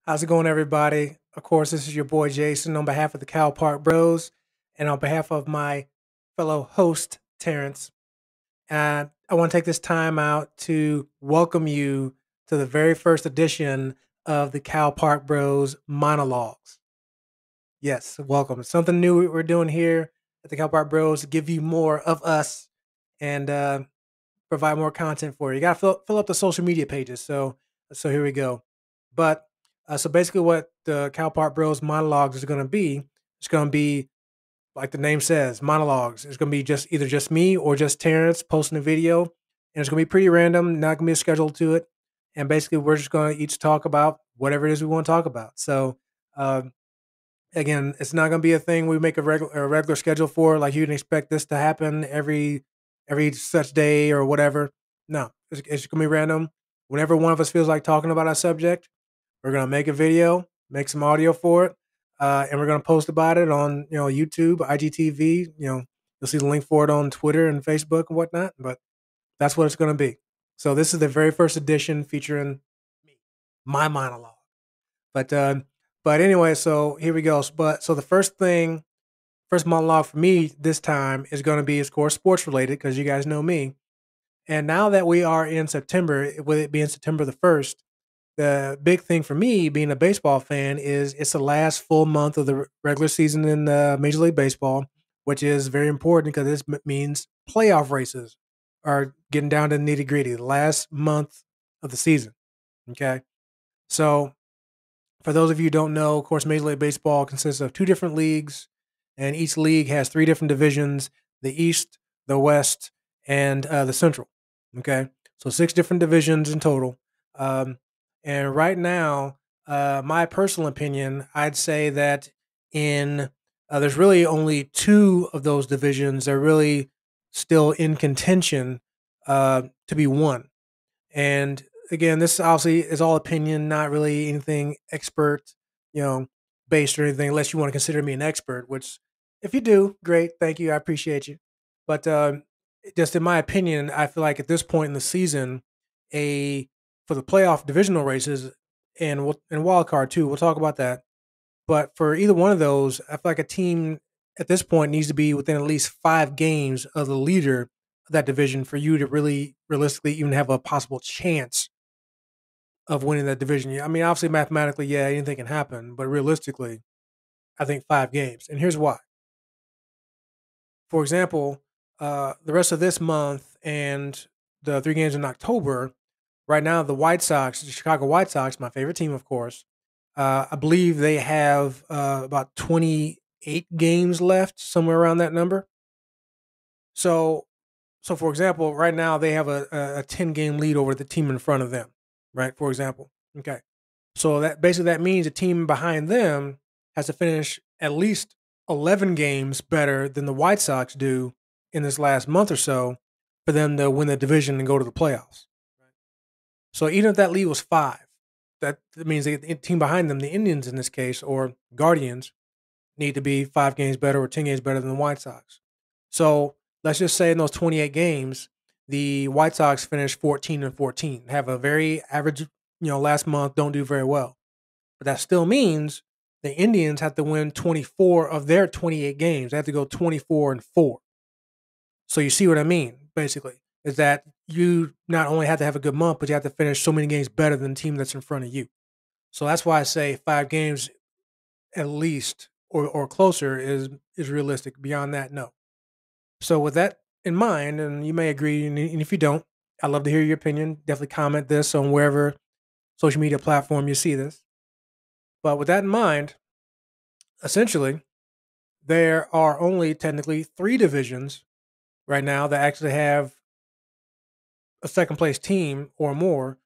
How's it going, everybody? Of course, this is your boy Jason on behalf of the Cow Park Bros and on behalf of my fellow host, Terrence. And I want to take this time out to welcome you to the very first edition of the Cow Park Bros Monologues. Yes, welcome. It's something new we're doing here at the Cow Park Bros to give you more of us and provide more content for you. You got to fill up the social media pages. So here we go. But so basically, what the Cow Park Bros monologues is going to be, it's going to be like the name says, monologues. It's going to be just me or just Terrence posting a video, and it's going to be pretty random. Not going to be a schedule to it. And basically, we're just going to each talk about whatever it is we want to talk about. So um, again, it's not going to be a thing we make a regular schedule for. Like you'd expect this to happen every such day or whatever. No, it's going to be random. Whenever one of us feels like talking about our subject, we're gonna make a video, make some audio for it, and we're gonna post about it on YouTube, IGTV. You'll see the link for it on Twitter and Facebook and whatnot. But that's what it's gonna be. So this is the very first edition featuring me, my monologue. But but anyway, so here we go. But so the first monologue for me this time is gonna be, of course, sports related because you guys know me. And now that we are in September, with it being September the 1st, the big thing for me being a baseball fan is it's the last full month of the regular season in Major League Baseball, which is very important because this means playoff races are getting down to the nitty gritty, the last month of the season. Okay. So, for those of you who don't know, of course, Major League Baseball consists of two different leagues, and each league has three different divisions: the East, the West, and the Central. Okay. So, six different divisions in total. Um, and right now, my personal opinion, I'd say that in there's really only two of those divisions that are really still in contention to be won. And again, this obviously is all opinion, not really anything expert, you know, based or anything, unless you want to consider me an expert, which if you do, great. Thank you. I appreciate you. But just in my opinion, I feel like at this point in the season, a for the playoff divisional races and wild card too, we'll talk about that. But for either one of those, I feel like a team at this point needs to be within at least 5 games of the leader of that division for you to really realistically even have a possible chance of winning that division. I mean, obviously, mathematically, yeah, anything can happen, but realistically, I think 5 games. And here's why. For example, the rest of this month and the 3 games in October, right now, the White Sox, the Chicago White Sox, my favorite team, of course, I believe they have about 28 games left, somewhere around that number. So, so for example, right now they have a 10 game lead over the team in front of them, right? For example, okay. So that means the team behind them has to finish at least 11 games better than the White Sox do in this last month or so for them to win the division and go to the playoffs. So even if that lead was 5, that means the team behind them, the Indians in this case, or Guardians, need to be 5 games better or 10 games better than the White Sox. So let's just say in those 28 games, the White Sox finish 14-14, have a very average, last month, don't do very well. But that still means the Indians have to win 24 of their 28 games. They have to go 24-4. So you see what I mean, basically, is that you not only have to have a good month, but you have to finish so many games better than the team that's in front of you. So that's why I say 5 games at least or closer is realistic. Beyond that, no. So with that in mind, and you may agree, and if you don't, I'd love to hear your opinion. Definitely comment this on wherever social media platform you see this. But with that in mind, essentially, there are only technically 3 divisions right now that actually have a second place team or more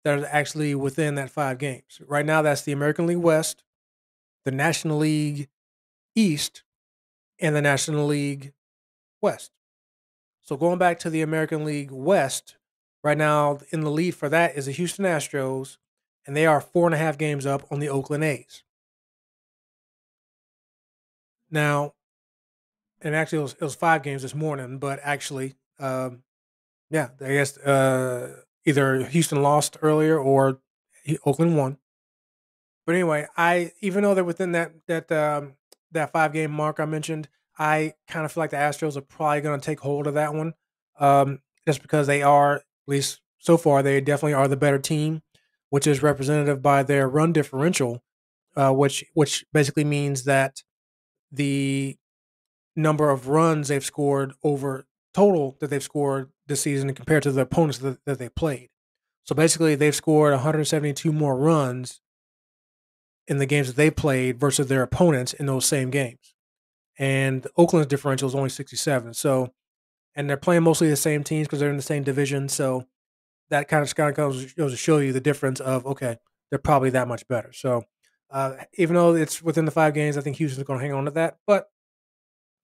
that are actually within that 5 games. Right now, that's the American League West, the National League East, and the National League West. So going back to the American League West, right now in the lead for that is the Houston Astros, and they are 4.5 games up on the Oakland A's. Now, and actually it was 5 games this morning, but actually, yeah, I guess either Houston lost earlier or Oakland won. But anyway, I even though they're within that 5 game mark I mentioned, I kind of feel like the Astros are probably going to take hold of that one, just because they are, at least so far, they definitely are the better team, which is representative by their run differential, which basically means that the number of runs they've scored over total that they've scored this season compared to the opponents that they played. So basically, they've scored 172 more runs in the games that they played versus their opponents in those same games. And Oakland's differential is only 67. So, and they're playing mostly the same teams because they're in the same division. So that kind of goes to show you the difference of, okay, they're probably that much better. So even though it's within the 5 games, I think Houston's going to hang on to that. But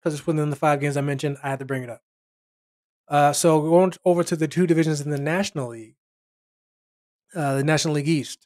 because it's within the 5 games I mentioned, I had to bring it up. So going over to the two divisions in the National League East.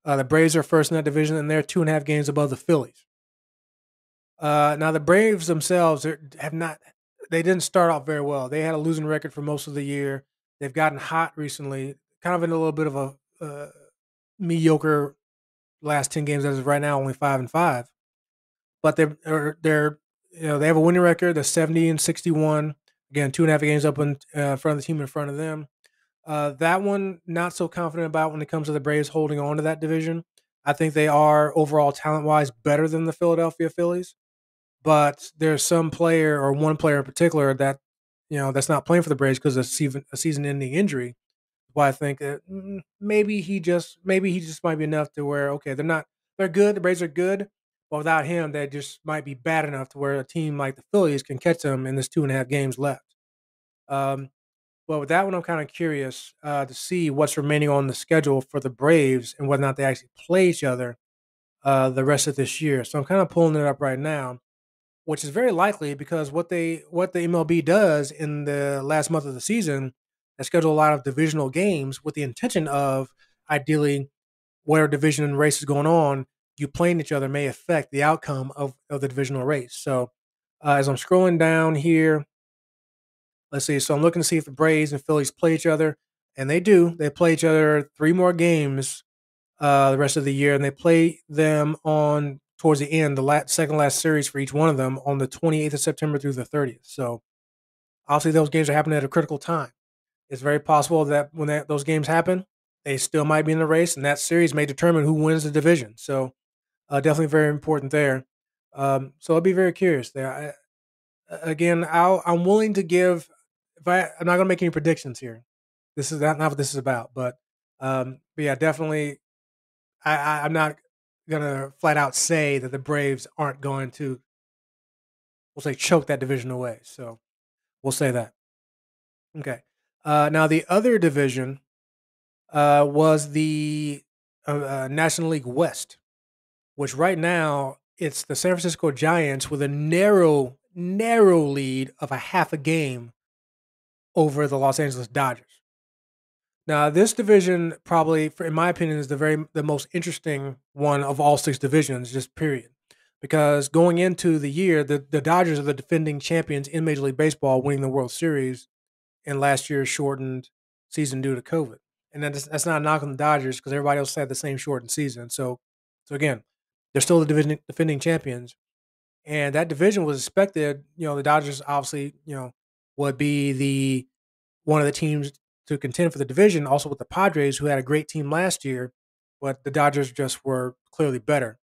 The Braves are first in that division, and they're 2.5 games above the Phillies. Now the Braves themselves have not. They didn't start off very well. They had a losing record for most of the year. They've gotten hot recently, kind of in a little bit of a mediocre last 10 games as of right now, only 5-5. But they're they have a winning record. They're 70-61. Again, 2.5 games up in front of the team in front of them. That one, not so confident about when it comes to the Braves holding on to that division. I think they are overall talent wise better than the Philadelphia Phillies, but there's some player or one player in particular that that's not playing for the Braves because of a season-ending injury. Why I think that maybe he just might be enough to where okay they're good, the Braves are good, but without him they just might be bad enough to where a team like the Phillies can catch them in this 2.5 games left. Um, but with that one, I'm kind of curious to see what's remaining on the schedule for the Braves and whether or not they actually play each other the rest of this year. So I'm kind of pulling it up right now, which is very likely because what the MLB does in the last month of the season, they schedule a lot of divisional games with the intention of ideally whatever division race is going on, you playing each other may affect the outcome of the divisional race. So as I'm scrolling down here, let's see. So I'm looking to see if the Braves and Phillies play each other, and they do. They play each other 3 more games the rest of the year, and they play them on towards the end, the second last series for each one of them on the 28th of September through the 30th. So obviously, those games are happening at a critical time. It's very possible that when those games happen, they still might be in the race, and that series may determine who wins the division. So definitely very important there. So I'll be very curious there. Again, I'm willing to give. I'm not going to make any predictions here. This is not what this is about, but yeah, definitely I'm not gonna flat out say that the Braves aren't going to, we'll say, choke that division away. So we'll say that. Okay. Now the other division was the National League West, which right now it's the San Francisco Giants with a narrow lead of a half a game over the Los Angeles Dodgers. Now, this division probably, in my opinion, is the most interesting one of all 6 divisions, just period. Because going into the year, the Dodgers are the defending champions in Major League Baseball, winning the World Series in last year's shortened season due to COVID. And that's not a knock on the Dodgers because everybody else had the same shortened season. So again, they're still the defending champions, and that division was expected. The Dodgers obviously, would be the one of the teams to contend for the division, also with the Padres, who had a great team last year, but the Dodgers just were clearly better.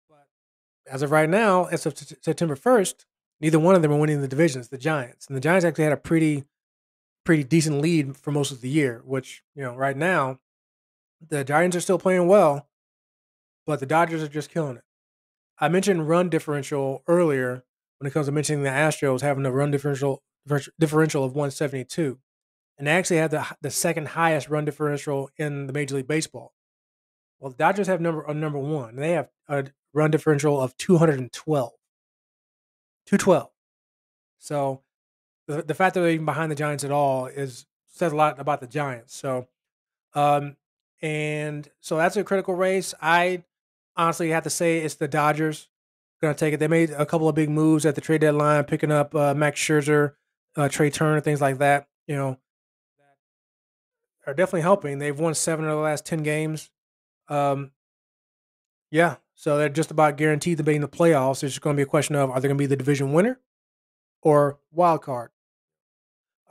But as of right now, as of September 1st, neither one of them are winning the divisions, the Giants. And the Giants actually had a pretty decent lead for most of the year, which, right now, the Giants are still playing well, but the Dodgers are just killing it. I mentioned run differential earlier when it comes to mentioning the Astros having a run differential of 172. And they actually had the second highest run differential in the Major League Baseball. Well, the Dodgers have number one. They have a run differential of 212. 212. So the fact that they're even behind the Giants at all says a lot about the Giants. So um and so that's a critical race. I honestly have to say it's the Dodgers going to take it. They made a couple of big moves at the trade deadline, picking up Max Scherzer, Trey Turner, things like that. Are definitely helping. They've won 7 of the last 10 games. Um, Yeah, so they're just about guaranteed to be in the playoffs. It's just going to be a question of, are they going to be the division winner or wild card?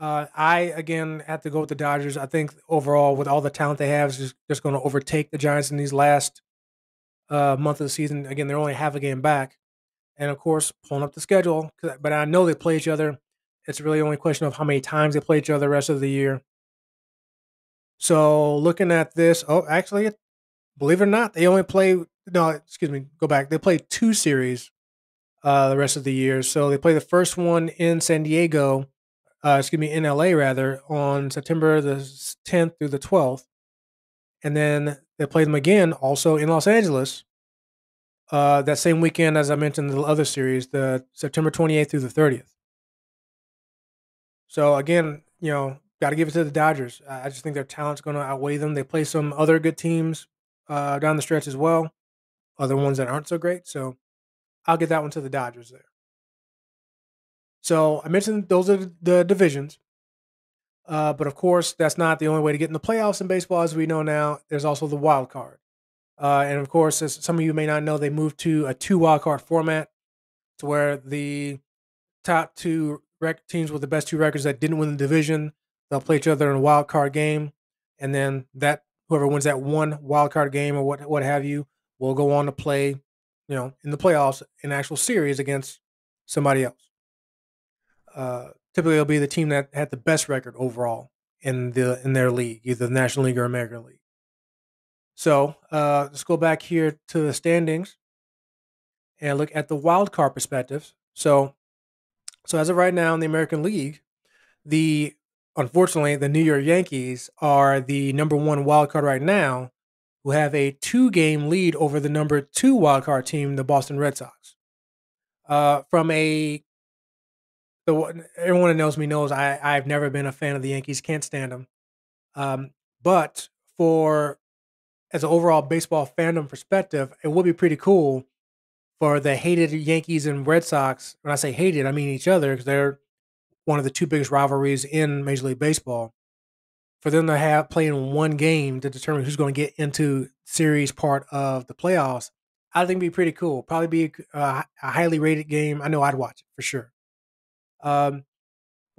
I again have to go with the Dodgers. I think overall, with all the talent they have, is just going to overtake the Giants in these last month of the season. Again, they're only half a game back, and of course, pulling up the schedule. But I know they play each other. It's really only a question of how many times they play each other the rest of the year. So looking at this, oh, actually, believe it or not, they only play. No, excuse me, go back. They play two series the rest of the year. So they play the first one in San Diego, excuse me, in LA rather, on September the 10th through the 12th. And then they play them again also in Los Angeles that same weekend, as I mentioned, the other series, the September 28th through the 30th. So again, got to give it to the Dodgers. I just think their talent's going to outweigh them. They play some other good teams down the stretch as well, other ones that aren't so great. So I'll get that one to the Dodgers there. So I mentioned those are the divisions. But of course, that's not the only way to get in the playoffs in baseball, as we know now. There's also the wild card. And of course, as some of you may not know, they moved to a two wild card format to where the top two teams with the best two records that didn't win the division, they'll play each other in a wild card game. And then that whoever wins that one wild card game or what have you will go on to play, in the playoffs, an actual series against somebody else. Typically, it'll be the team that had the best record overall in their league, either the National League or American League. So let's go back here to the standings and look at the wild card perspectives. So as of right now in the American League, the unfortunately the New York Yankees are the number one wild card right now, who have a 2-game lead over the number two wild card team, the Boston Red Sox. From a Everyone that knows me knows I've never been a fan of the Yankees. Can't stand them. But for as an overall baseball fandom perspective, it would be pretty cool for the hated Yankees and Red Sox. When I say hated, I mean each other because they're one of the two biggest rivalries in Major League Baseball. For them to have playing one game to determine who's going to get into series part of the playoffs, I think it'd be pretty cool. Probably be a highly rated game. I know I'd watch it for sure. Um,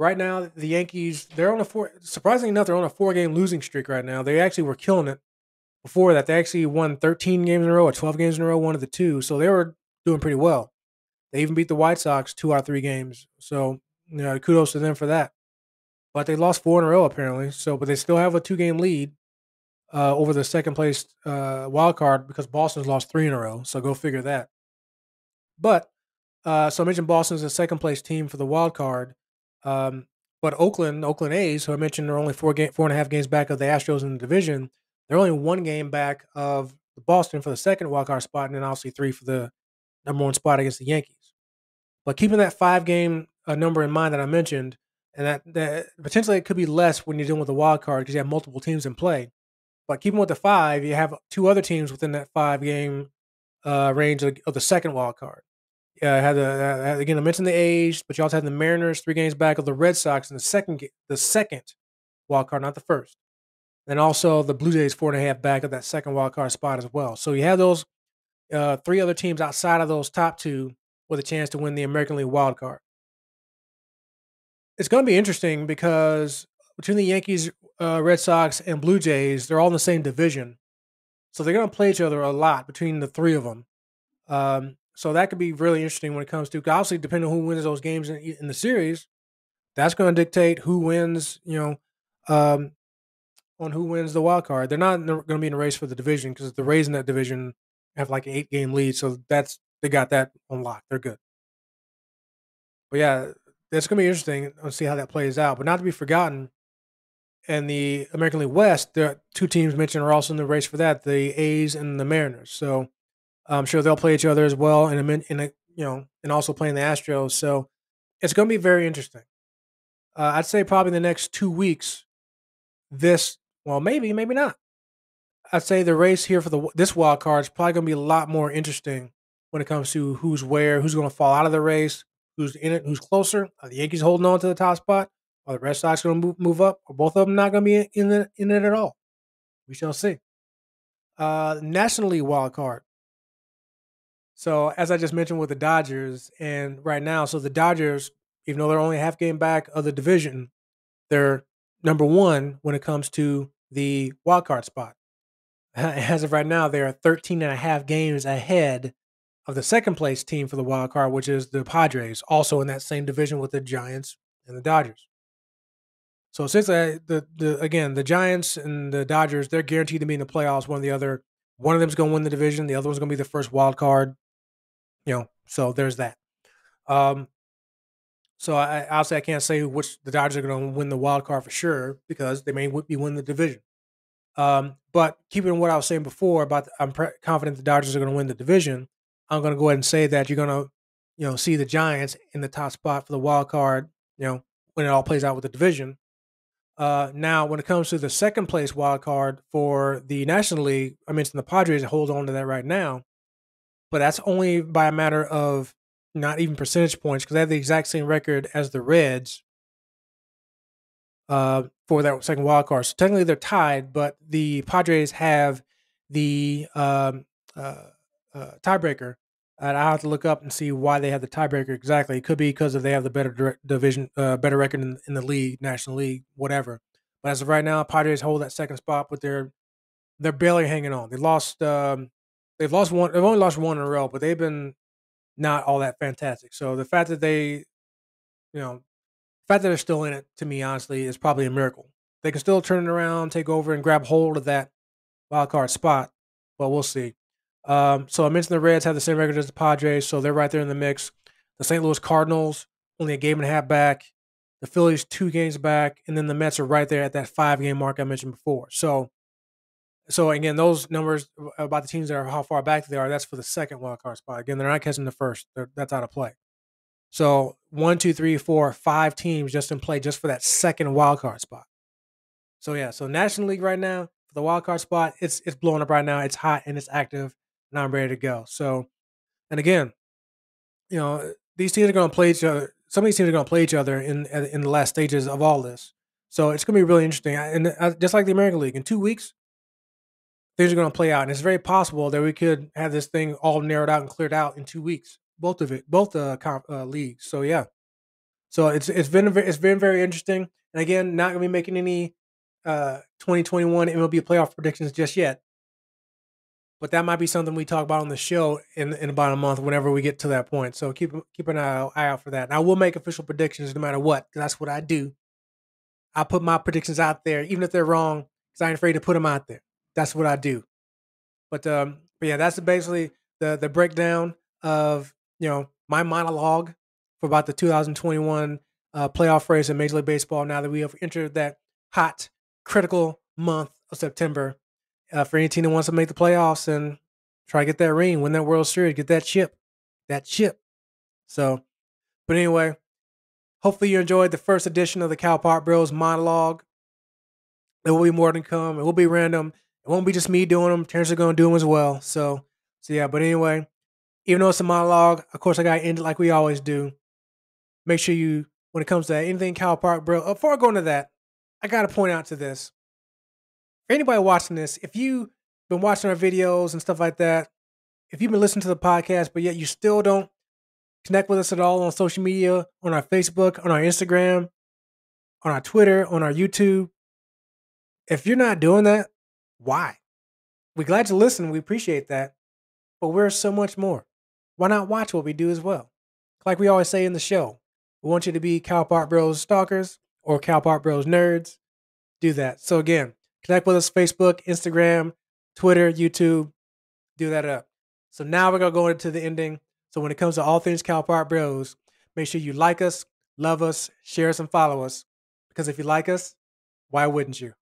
Right now, the Yankees, they're on surprisingly enough, they're on a 4-game losing streak right now. They actually were killing it before that. They actually won 13 games in a row or 12 games in a row, one of the two. So they were doing pretty well. They even beat the White Sox 2 out of 3 games. So, kudos to them for that. But they lost 4 in a row apparently. So, but they still have a 2-game lead over the second place wild card because Boston's lost 3 in a row. So go figure that. But so I mentioned Boston's the second place team for the wild card. Um, but Oakland A's, who I mentioned are only 4.5 games back of the Astros in the division. They're only 1 game back of the Boston for the second wild card spot, and then obviously 3 for the number 1 spot against the Yankees. But keeping that 5-game number in mind that I mentioned, and that potentially it could be less when you're dealing with the wild card because you have multiple teams in play. But keeping with the 5, you have 2 other teams within that 5-game range of the second wild card. Again, I mentioned the A's, but you also have the Mariners 3 games back of the Red Sox in the second wild card, not the first. And also the Blue Jays 4.5 back of that second wild card spot as well. So you have those 3 other teams outside of those top 2 with a chance to win the American League wild card. It's going to be interesting because between the Yankees, Red Sox, and Blue Jays, they're all in the same division. So they're going to play each other a lot between the 3 of them. So that could be really interesting when it comes to, obviously, depending on who wins those games in the series, that's going to dictate who wins, on who wins the wild card. They're not going to be in a race for the division because the Rays in that division have like an 8-game lead. So they got that on lock. They're good. But yeah, that's going to be interesting to see how that plays out. But not to be forgotten, in the American League West, there are 2 teams mentioned are also in the race for that, the A's and the Mariners. So I'm sure they'll play each other as well, and also playing the Astros. So it's going to be very interesting. I'd say probably the next 2 weeks. Maybe not. I'd say the race here for this wild card is probably going to be a lot more interesting when it comes to who's where, who's going to fall out of the race, who's in it, who's closer. Are the Yankees holding on to the top spot? Are the Red Sox going to move up? Or both of them not going to be in it at all? We shall see. National League wild card. So as I just mentioned with the Dodgers, and right now, so the Dodgers, even though they're only a half game back of the division, they're number one when it comes to the wild card spot. As of right now, they are 13 and a half games ahead of the second place team for the wild card, which is the Padres, also in that same division with the Giants and the Dodgers. So since the again the Giants and the Dodgers, they're guaranteed to be in the playoffs. One or the other, one of them's going to win the division. The other one's going to be the first wild card. So there's that. Um, so obviously I can't say which the Dodgers are going to win the wild card for sure because they may be winning the division. But keeping what I was saying before about I'm confident the Dodgers are going to win the division. I'm going to go ahead and say that you're going to, see the Giants in the top spot for the wild card. When it all plays out with the division. Now, when it comes to the second place wild card for the National League, I mentioned the Padres hold on to that right now, but that's only by a matter of not even percentage points because they have the exact same record as the Reds for that second wild card. So technically they're tied, but the Padres have the tiebreaker. And I have to look up and see why they have the tiebreaker exactly. It could be because they have the better division, better record in the league, National League, whatever. But as of right now, Padres hold that second spot, but they're barely hanging on. They've lost one. They've only lost one in a row, but they've been not all that fantastic. So the fact that the fact that they're still in it, to me, honestly, is probably a miracle. They can still turn it around, take over, and grab hold of that wild card spot, but we'll see. So I mentioned the Reds have the same record as the Padres, so they're right there in the mix. The St. Louis Cardinals only a game and a half back. The Phillies 2 games back, and then the Mets are right there at that 5 game mark I mentioned before. So again, those numbers about the teams that are how far back they are, that's for the second wild card spot. Again, they're not catching the first. That's out of play. So 1, 2, 3, 4, 5 teams just in play just for that second wild card spot. So yeah, so National League right now for the wild card spot, it's blowing up right now. It's hot and it's active, and I'm ready to go. So, and again, these teams are going to play each other. Some of these teams are going to play each other in the last stages of all this. So it's going to be really interesting. And just like the American League, in 2 weeks, things are going to play out, and it's very possible that we could have this thing all narrowed out and cleared out in 2 weeks. Both of it, both leagues. So yeah, so it's been very interesting. And again, not going to be making any 2021 MLB playoff predictions just yet. But that might be something we talk about on the show in about a month, whenever we get to that point. So keep an eye out for that. And I will make official predictions no matter what, because that's what I do. I put my predictions out there, even if they're wrong, because I ain't afraid to put them out there. That's what I do. But yeah, that's basically the breakdown of my monologue for about the 2021 playoff race in Major League Baseball. Now that we have entered that hot, critical month of September, for any team that wants to make the playoffs and try to get that ring, win that World Series, get that chip. So, but anyway, hopefully you enjoyed the first edition of the Cal Park Bros monologue. There will be more to come. It will be random. It won't be just me doing them. Terrence is going to do them as well. So yeah. But anyway, even though it's a monologue, of course I got to end it like we always do. Make sure you, when it comes to anything Cal Park Bro, before I go into that, I got to point out to this. For anybody watching this, if you've been watching our videos and stuff like that, if you've been listening to the podcast, but yet you still don't connect with us at all on social media, on our Facebook, on our Instagram, on our Twitter, on our YouTube, if you're not doing that, why? We're glad you listen. We appreciate that. But we're so much more. Why not watch what we do as well? Like we always say in the show, we want you to be Cal Park Bros stalkers or Cal Park Bros nerds. Do that. So again, connect with us Facebook, Instagram, Twitter, YouTube. Do that up. So now we're going to go into the ending. So when it comes to all things Cal Park Bros, make sure you like us, love us, share us, and follow us. Because if you like us, why wouldn't you?